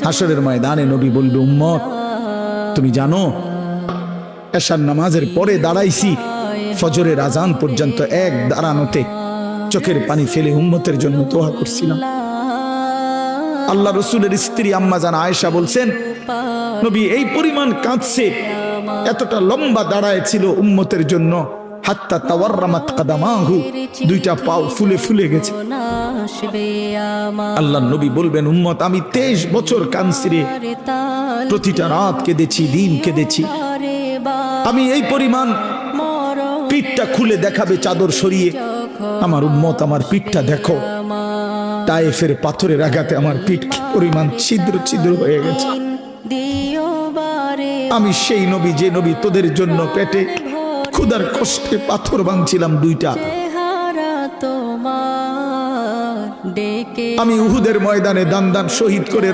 হাসরের ময়দানে নবী বলল, উম্মত তুমি জানো এশার নামাজের পরে দাঁড়াইছি ফজরের আজান পর্যন্ত, এক দাঁড়ানোতে চোখের পানি ফেলে উম্মতের জন্য দোয়া করছিলাম। আল্লাহ রসুলের স্ত্রী আম্মা জান আয়েশা বলছেন, নবী এই পরিমাণ কাঁদছে, এতটা লম্বা দাঁড়ায় ছিল উম্মতের জন্য, হাত্তা তাওয়াররামাত কাদামাহু, দুইটা পাও ফুলে ফুলে গেছে। আল্লাহ নবী বলবেন, উম্মত আমি 23 বছর কাঁদছি রে, প্রতিটা রাত কেঁদেছি, দিন কেঁদেছি। আমি এই পরিমাণ, পিঠটা খুলে দেখাবে চাদর সরিয়ে, আমার উম্মত আমার পিঠটা দেখো, তায়েফের পাথরের আঘাতে আমার পিঠ কি পরিমাণ ছিদ্র ছিদ্র হয়ে গেছে। আমি সেই নবী, যে নবী তোদের জন্য পেটে ক্ষুধার কষ্টে পাথর ভাঙছিলাম দুইটা। আমি উহুদের ময়দানে দান দান শহীদ করে